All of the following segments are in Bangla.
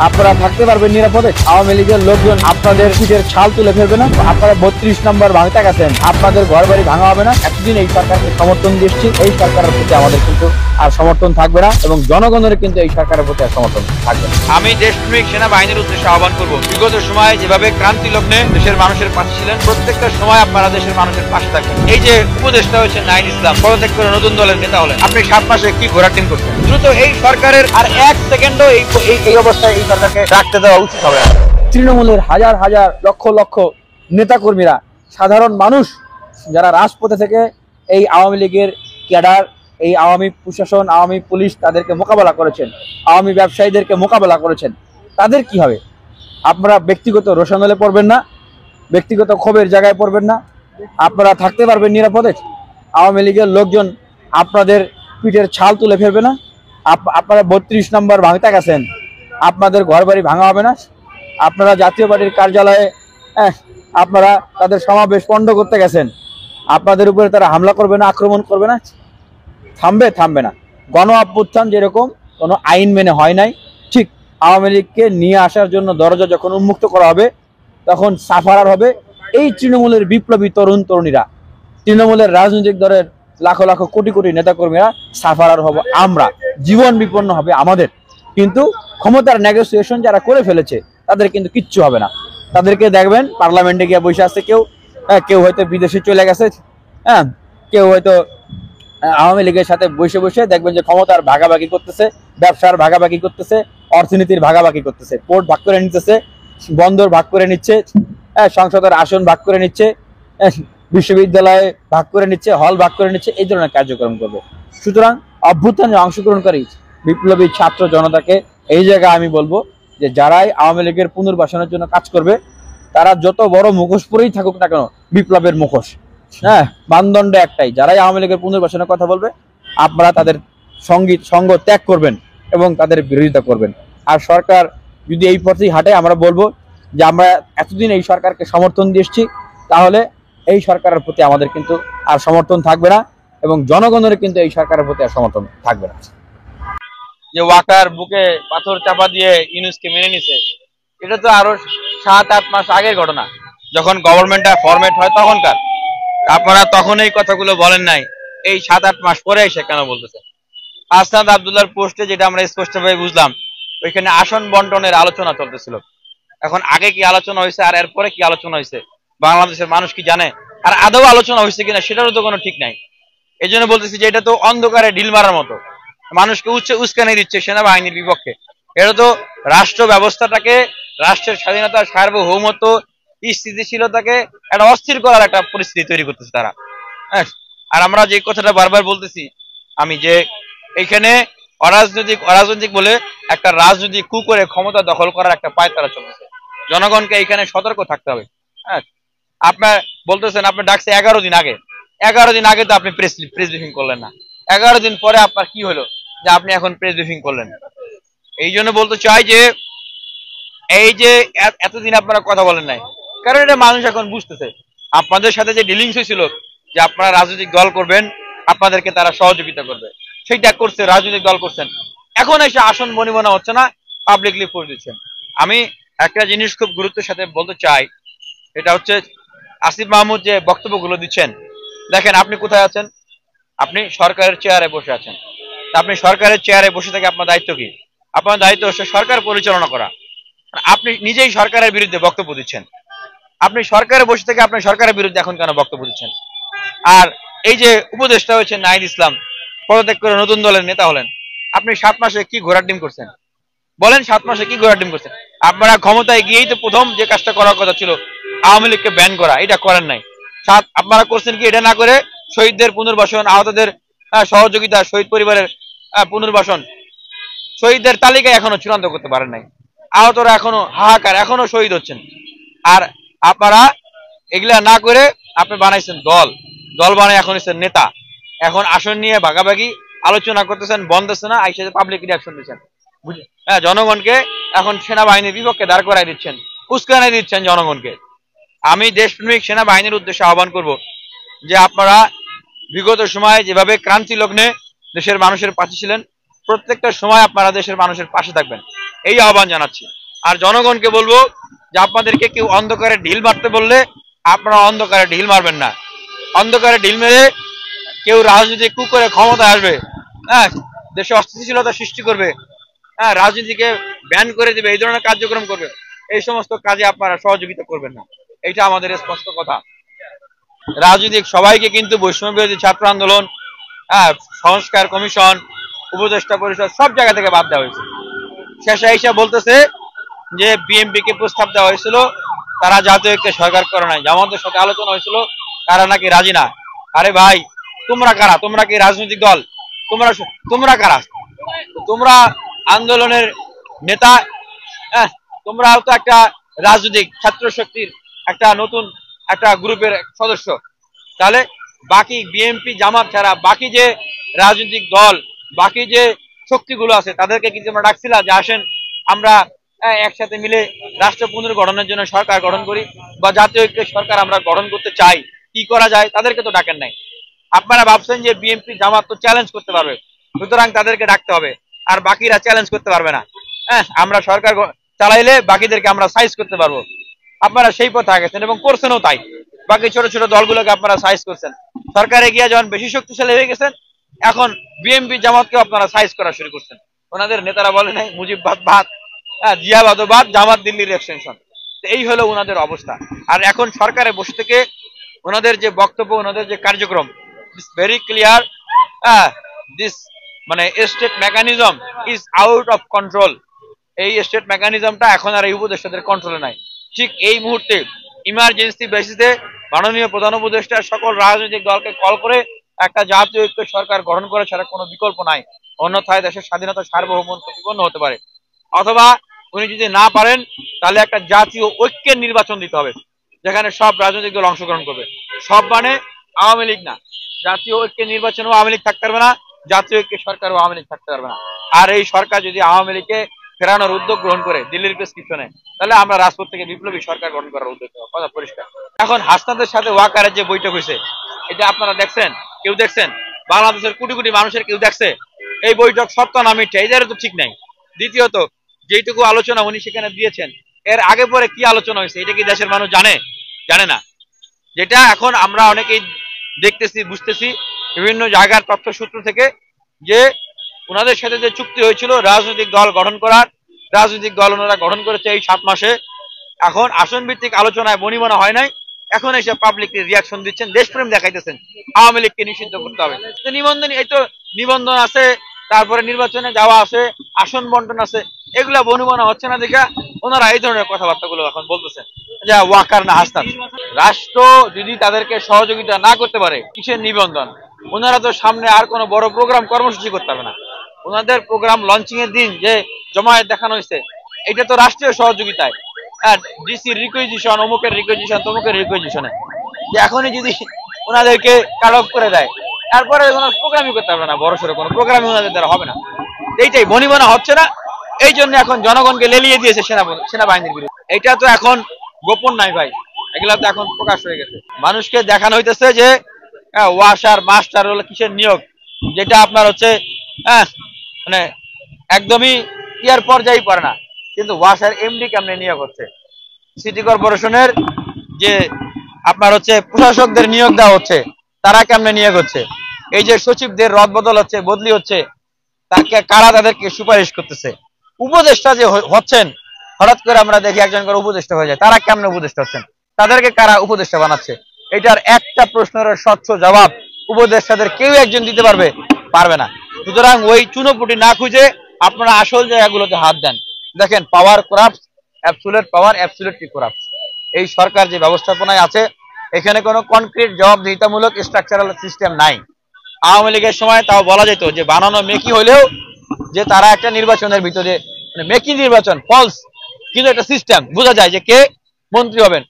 আপনারা থাকতে পারবেন নিরাপদে? আওয়ামী লীগের লোকজন আপনাদের পিঠের ছাল তুলে ফেলবে না? আপনারা 32 নম্বর ভাঙতে গেছেন, আপনাদের ঘর বাড়ি ভাঙা হবে না? এতদিন এই সরকারকে সমর্থন দিচ্ছি, এই সরকারের প্রতি আমাদের কিন্তু আর সমর্থন থাকবে না এবং জনগণের কিন্তু এই সরকারের প্রতি আর সমর্থন থাকবে না। আমি দেশপ্রেমিক সেনাবাহিনীর উদ্দেশ্যে আহ্বান করব, বিগত সময় যেভাবে ক্রান্তি লগ্নে দেশের মানুষের পাশে ছিলেন, প্রত্যেকটা সময় আপনারা দেশের মানুষের পাশে থাকবেন। এই যে উপদেষ্টা হয়েছে নাইন ইসলাম, পদত্যাগ করে নতুন দলের নেতা হলেন, আপনি 7 মাসে কি ঘোরার টিম করছেন? দ্রুত এই সরকারের আর 1 সেকেন্ডও এই অবস্থায় এই সরকারকে রাখতে দেওয়া উচিত হবে না। তৃণমূলের হাজার হাজার লক্ষ লক্ষ নেতাকর্মীরা, সাধারণ মানুষ যারা রাজপথে থেকে এই আওয়ামী লীগের ক্যাডার, এই আওয়ামী প্রশাসন, আওয়ামী পুলিশ তাদেরকে মোকাবেলা করেছেন, আওয়ামী ব্যবসায়ীদেরকে মোকাবেলা করেছেন, তাদের কি হবে? আপনারা ব্যক্তিগত রোশানলে পড়বেন না, ব্যক্তিগত ক্ষোভের জায়গায় পড়বেন না, আপনারা থাকতে পারবেন নিরাপদে? আওয়ামী লীগের লোকজন আপনাদের পিঠের ছাল তুলে ফেলবে না? আপনারা 32 নম্বর ভাঙতে গেছেন, আপনাদের ঘর বাড়ি ভাঙা হবে না? আপনারা জাতীয় পার্টির কার্যালয়ে আপনারা তাদের সমাবেশ পণ্ড করতে গেছেন, আপনাদের উপরে তারা হামলা করবে না, আক্রমণ করবে না? থামবে না। গণ অভ্যুত্থান যেরকম কোনো আইন মেনে হয় নাই, ঠিক আওয়ামী লীগকে নিয়ে আসার জন্য দরজা যখন উন্মুক্ত করা হবে, তখন সাফারার হবে এই তৃণমূলের বিপ্লবী তরুণ তরুণীরা, তৃণমূলের রাজনৈতিক দলের লাখো লাখো কোটি কোটি নেতাকর্মীরা, সাফারার হব আমরা, জীবন বিপন্ন হবে আমাদের। কিন্তু ক্ষমতার নেগোসিয়েশন যারা করে ফেলেছে তাদের কিন্তু কিচ্ছু হবে না। তাদেরকে দেখবেন পার্লামেন্টে গিয়ে বসে আছে, কেউ হয়তো বিদেশে চলে গেছে, কেউ হয়তো আওয়ামী লীগের সাথে বসে বসে দেখবেন যে ক্ষমতার ভাগাভাগি করতেছে, ব্যবসার ভাগাভাগি করতেছে, অর্থনীতির ভাগাভাগি করতেছে, পোর্ট ভাগ করে নিতেছে, বন্দর ভাগ করে নিচ্ছে, সংসদের আসন ভাগ করে নিচ্ছে, বিশ্ববিদ্যালয়ে ভাগ করে নিচ্ছে, হল ভাগ করে নিচ্ছে, এই ধরনের কার্যক্রম করবে। সুতরাং অভ্যুত্থানে অংশগ্রহণকারী বিপ্লবী ছাত্র জনতাকে এই জায়গায় আমি বলবো যে যারাই আওয়ামী লীগের পুনর্বাসনের জন্য কাজ করবে, তারা যত বড় মুখোশ পরেই থাকুক না কেন, বিপ্লবের মুখোশ, মানদণ্ড একটাই, যারাই আওয়ামী লীগের পুনর্বাসনের কথা বলবে আপনারা তাদের সঙ্গ ত্যাগ করবেন এবং তাদের বিরোধিতা করবেন। আর সরকার যদি এই পথেই হাঁটে, আমরা বলবো যে আমরা এতদিন এই সরকারকে সমর্থন দিয়েছি, তাহলে এই সরকারের প্রতি আমাদের কিন্তু আর সমর্থন থাকবে না এবং জনগণের কিন্তু এই সরকারের প্রতি আর সমর্থন থাকবে না। যে ওয়াকার বুকে পাথর চাপা দিয়ে ইউনুসকে মেনে নিছে, এটা তো আরো 7-8 মাস আগের ঘটনা, যখন গভর্নমেন্টটা ফরমেট হয় তখনকার। আপনারা তখন এই কথাগুলো বলেন নাই, এই 7-8 মাস পরে এসে কেন বলতেছে? হাসনাত আব্দুল্লাহর পোস্টে যেটা আমরা স্পষ্টভাবে বুঝলাম, ওইখানে আসন বন্টনের আলোচনা চলতেছিল। এখন আগে কি আলোচনা হয়েছে আর এরপরে কি আলোচনা হয়েছে বাংলাদেশের মানুষ কি জানে? আর আদৌ আলোচনা হয়েছে কিনা সেটারও তো কোনো ঠিক নাই। এই জন্য বলতেছি যে এটা তো অন্ধকারে ঢিল মারার মতো, মানুষকে উস্কানি দিচ্ছে সেনাবাহিনীর বিপক্ষে। এটা তো রাষ্ট্র ব্যবস্থাটাকে, রাষ্ট্রের স্বাধীনতা, সার্বভৌমত্ব, স্থিতিশীলতাকে একটা অস্থির করার একটা পরিস্থিতি তৈরি করতেছে তারা। হ্যাঁ, আর আমরা যে কথাটা বারবার বলতেছি আমি, যে এইখানে অরাজনৈতিক বলে একটা রাজনৈতিক কু করে ক্ষমতা দখল করার একটা পায়তারা চলতেছে। জনগণকে এইখানে সতর্ক থাকতে হবে। হ্যাঁ, আপনার বলতেছেন আপনি ডাকছে 11 দিন আগে, 11 দিন আগে তো আপনি প্রেস ব্রিফিং করলেন না, 11 দিন পরে আপনার কি হলো যে আপনি এখন প্রেস ব্রিফিং করলেন? এই জন্য বলতে চাই যে এই যে এতদিন আপনারা কথা বলেন নাই, কারণ এটা মানুষ এখন বুঝতেছে আপনাদের সাথে যে ডিলিংস হয়েছিল যে আপনারা রাজনৈতিক দল করবেন, আপনাদেরকে তারা সহযোগিতা করবে, সেইটা করছে, রাজনৈতিক দল করছেন। এখন এসে আসন বনিবনা হচ্ছে না, পাবলিকলি ফোর্স দিচ্ছেন। আমি একটা জিনিস খুব গুরুত্বের সাথে বলতে চাই, এটা হচ্ছে আসিফ মাহমুদ যে বক্তব্যগুলো দিচ্ছেন, দেখেন আপনি কোথায় আছেন? আপনি সরকারের চেয়ারে বসে আছেন। আপনি সরকারের চেয়ারে বসে থেকে আপনার দায়িত্ব কি? আপনার দায়িত্ব হচ্ছে সরকার পরিচালনা করা। আপনি নিজেই সরকারের বিরুদ্ধে বক্তব্য দিচ্ছেন। আপনি সরকারে বসে থেকে আপনি সরকারের বিরুদ্ধে এখন কেন বক্তব্য দিচ্ছেন? আর এই যে উপদেষ্টা হয়েছে নাইন ইসলাম, পদত্যাগ করে নতুন দলের নেতা হলেন, আপনি 7 মাসে কি ঘোরার ডিম করছেন? বলেন, 7 মাসে কি ঘোরার ডিম করছেন? আপনারা ক্ষমতায় গিয়েই তো প্রথম যে কাজটা করার কথা ছিল আওয়ামী লীগকে ব্যান করা, এটা করেন নাই। আপনারা করছেন কি? এটা না করে শহীদদের পুনর্বাসন, আহতদের সহযোগিতা, শহীদ পরিবারের পুনর্বাসন, শহীদদের তালিকা এখনো চূড়ান্ত করতে পারেন নাই। আহতরা এখনো হাহাকার, এখনো শহীদ হচ্ছেন। আর আপনারা এগুলা না করে আপনি বানাইছেন দল বানাই এখন হচ্ছেন নেতা। এখন আসন নিয়ে ভাগাভাগি আলোচনা করতেছেন, বন্ধছে না, আইসা পাবলিক রিয়াকশন দিচ্ছেন। জনগণকে এখন সেনাবাহিনীর বিপক্ষে দাঁড় করাই দিচ্ছেন, উস্কানি দিচ্ছেন জনগণকে। আমি দেশপ্রেমিক সেনাবাহিনীর উদ্দেশ্যে আহ্বান করব যে আপনারা বিগত সময়ে যেভাবে ক্রান্তি লগ্নে দেশের মানুষের পাশে ছিলেন, প্রত্যেকটা সময় আপনারা দেশের মানুষের পাশে থাকবেন। এই আহ্বান জানাচ্ছি। আর জনগণকে বলবো যে আপনাদেরকে কেউ অন্ধকারে ঢিল মারতে বললে আপনারা অন্ধকারে ঢিল মারবেন না। অন্ধকারে ঢিল মেরে কেউ রাজনীতি করে ক্ষমতায় আসবে, হ্যাঁ, দেশে অস্থিতিশীলতা সৃষ্টি করবে, হ্যাঁ, রাজনীতিকে ব্যান করে দিবে, এই ধরনের কার্যক্রম করবে, এই সমস্ত কাজে আপনারা সহযোগিতা করবেন না। এটা আমাদের স্পষ্ট কথা। রাজনৈতিক সবাইকে কিন্তু বৈষম্য বিরোধী ছাত্র আন্দোলন, হ্যাঁ, সংস্কার কমিশন, উপদেষ্টা পরিষদ সব জায়গা থেকে বাদ দেওয়া হয়েছে। শেষে এসে বলতেছে যে বিএনপি কে প্রস্তাব দেওয়া হয়েছিল, তারা জাতীয় ঐক্যে সরকার করে নাই, জামাতের সাথে আলোচনা হয়েছিল, তারা নাকি রাজি না। আরে ভাই, তোমরা কারা? তোমরা কি রাজনৈতিক দল? তোমরা তোমরা কারা? তোমরা আন্দোলনের নেতা, তোমরাও তো একটা রাজনৈতিক ছাত্র শক্তির একটা নতুন একটা গ্রুপের সদস্য। তাহলে বাকি বিএনপি জামাত ছাড়া বাকি যে রাজনৈতিক দল, বাকি যে শক্তিগুলো আছে তাদেরকে কিন্তু আমরা ডাকছিলাম যে আসেন আমরা একসাথে মিলে রাষ্ট্র পুনর্গঠনের জন্য সরকার গঠন করি, বা জাতীয় ঐক্যের সরকার আমরা গঠন করতে চাই, কি করা যায়? তাদেরকে তো ডাকেন নাই। আপনারা ভাবছেন যে বিএনপি জামাত তো চ্যালেঞ্জ করতে পারবে, সুতরাং তাদেরকে ডাকতে হবে, আর বাকিরা চ্যালেঞ্জ করতে পারবে না। আমরা সরকার চালাইলে বাকিদেরকে আমরা সাইজ করতে পারবো। আপনারা সেই পথে গেছেন এবং করছেনও তাই। বাকি ছোট ছোট দলগুলোকে আপনারা সাইজ করছেন। সরকারে গিয়ে যখন বেশি শক্তিশালী হয়ে গেছেন, এখন বিএনপি জামাতকেও আপনারা সাইজ করা শুরু করছেন। ওনাদের নেতারা বলে নাই মুজিববাদ বাদ, জিয়াবাদবাদ, জামাত দিল্লির এক্সটেনশন। এই হলো ওনাদের অবস্থা। আর এখন সরকারে বসে থেকে ওনাদের যে বক্তব্য, ওনাদের যে কার্যক্রম, ইটস ভেরি ক্লিয়ার, দিস মানে state mechanism is out of control. এই স্টেট মেকানিজমটা এখন আর এই উপদেষ্টাদের কন্ট্রোলে নাই। ঠিক এই মুহূর্তে ইমার্জেন্সি বেসিসে মাননীয় প্রধান উপদেষ্টা সকল রাজনৈতিক দলকে কল করে একটা জাতীয় ঐক্য সরকার গঠন করে ছাড়া কোনো বিকল্প নাই, অন্যথায় দেশের স্বাধীনতা সার্বভৌমত্ব বিপন্ন হতে পারে। অথবা উনি যদি না পারেন তাহলে একটা জাতীয় ঐক্যের নির্বাচন দিতে হবে, যেখানে সব রাজনৈতিক দল অংশগ্রহণ করবে। সব মানে আওয়ামী লীগ না, জাতীয় ঐক্যের নির্বাচনেও আওয়ামী লীগ থাকতে পারবে না, জাতীয় ঐক্যের সরকারও আওয়ামী লীগ থাকতে পারবে না। আর এই সরকার যদি আওয়ামী লীগকে ফেরানোর উদ্যোগ গ্রহণ করে দিল্লির প্রেসক্রিপশনে, তাহলে আমরা রাজপথ থেকে বিপ্লবী সরকার গঠন করার উদ্যোগ নেব, কথা পরিষ্কার। এখন হাসনাদের সাথে ওয়াকারের যে বৈঠক হয়েছে, এটা আপনারা দেখছেন? কেউ দেখছেন? বাংলাদেশের কোটি কোটি মানুষের কেউ দেখছে এই বৈঠক সত্য না মিথ্যা? এদের তো ঠিক নাই। দ্বিতীয়ত, যেটুকু আলোচনা উনি সেখানে দিয়েছেন, এর আগে পরে কি আলোচনা হয়েছে এটা কি দেশের মানুষ জানে? জানে না। যেটা এখন আমরা অনেকেই দেখতেছি, বুঝতেছি বিভিন্ন জায়গার তথ্য সূত্র থেকে, যে ওনাদের সাথে যে চুক্তি হয়েছিল রাজনৈতিক দল গঠন করার, রাজনৈতিক দল ওনারা গঠন করেছে এই 7 মাসে। এখন আসন ভিত্তিক আলোচনায় বনিবনা হয় নাই, এখন এসে পাবলিক রিয়াকশন দিচ্ছেন, দেশপ্রেম দেখাইতেছেন, আওয়ামী লীগকে নিষিদ্ধ করতে হবে। নিবন্ধন, এই তো নিবন্ধন আছে, তারপরে নির্বাচনে যাওয়া আছে, আসন বন্টন আছে, এগুলা বনিবনা হচ্ছে না দেখা ওনারা এই ধরনের কথাবার্তাগুলো এখন বলতেছেন। যা ওয়াকার না হাসনাত, রাষ্ট্র যদি তাদেরকে সহযোগিতা না করতে পারে, কিসের নিবন্ধন? ওনারা তো সামনে আর কোনো বড় প্রোগ্রাম কর্মসূচি করতে হবে না। ওনাদের প্রোগ্রাম লঞ্চিং এর দিন যে জমায়েত দেখানো হয়েছে, এটা তো রাষ্ট্রীয় সহযোগিতায়, ডিসির রিকুইজিশন, অমুকের রিকুইজিশন, তমুকের রিকুইজিশনে। এখনই যদি ওনাদেরকে কাট অফ করে দেয়, তারপরে কোনো প্রোগ্রামই করতে পারবে না, বড় সড়ো কোনো প্রোগ্রামই ওনাদের দ্বারা হবে না। এইটাই বনিবনা হচ্ছে না, এই জন্য এখন জনগণকে লেলিয়ে দিয়েছে সেনাবাহিনীর বিরুদ্ধে। এটা তো এখন গোপন নাই ভাই, এগুলা তো এখন প্রকাশ হয়ে গেছে। মানুষকে দেখানো হইতেছে যে ওয়াশার মাস্টার হলো কিসের নিয়োগ, যেটা আপনার হচ্ছে মানে একদমই ইয়ার পর্যায়ে পড়ে না। কিন্তু ওয়াশার এমডি কেমনে নিয়োগ হচ্ছে, সিটি কর্পোরেশনের যে আপনার হচ্ছে প্রশাসকদের নিয়োগ দেওয়া হচ্ছে, তারা কেমনে নিয়োগ হচ্ছে, এই যে সচিবদের রদবদল হচ্ছে, বদলি হচ্ছে, তাকে কারা তাদেরকে সুপারিশ করতেছে, উপদেষ্টা যে হচ্ছেন, হঠাৎ করে আমরা দেখি একজন করে উপদেষ্টা হয়ে যায়, তারা কেমনে উপদেষ্টা হচ্ছেন, তাদেরকে কারা উপদেষ্টা বানাচ্ছে? এটার একটা প্রশ্নের স্বচ্ছ জবাব উপদেষ্টাদের কেউ একজন দিতে পারবে না। সুতরাং ওই চুনোপুটি না খুঁজে আপনারা আসল জায়গাগুলোতে হাত দেন। দেখেন, পাওয়ার করাপ্ট, অ্যাবসুলেট পাওয়ার অ্যাবসুলেটলি করাপ্ট। এই সরকার যে ব্যবস্থাপনায় আছে, এখানে কোনো কনক্রিট জবাবদিহিতামূলক স্ট্রাকচারাল সিস্টেম নাই। আওয়ামী লীগের সময় তাও বলা যেত যে বানানো মেকি হলেও যে তারা একটা নির্বাচনের ভিতরে, মানে মেকি নির্বাচন ফলস, কিন্তু একটা সিস্টেম বোঝা যায় যে কে মন্ত্রী হবেন,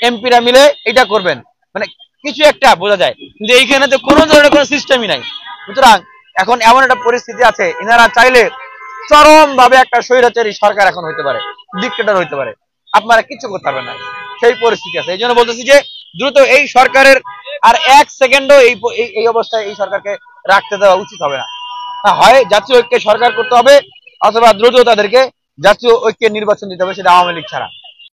এমপিরা মিলে এটা করবেন, মানে কিছু একটা বোঝা যায়। কিন্তু এইখানে তো কোনো ধরনের কোনো সিস্টেমই নাই। সুতরাং এখন এমন একটা পরিস্থিতি আছে, এনারা চাইলে চরম ভাবে একটা স্বৈরাচারী সরকার এখন হইতে পারে, ডিক্টেটর হইতে পারে, আপনারা কিছু করতে পারবেন না, সেই পরিস্থিতি আছে। এই জন্য বলতেছি যে দ্রুত এই সরকারের আর 1 সেকেন্ডও এই অবস্থায় এই সরকারকে রাখতে দেওয়া উচিত হবে না। হয় জাতীয় ঐক্যে সরকার করতে হবে, অথবা দ্রুত তাদেরকে জাতীয় ঐক্যের নির্বাচন দিতে হবে, সেটা আওয়ামী লীগ ছাড়া।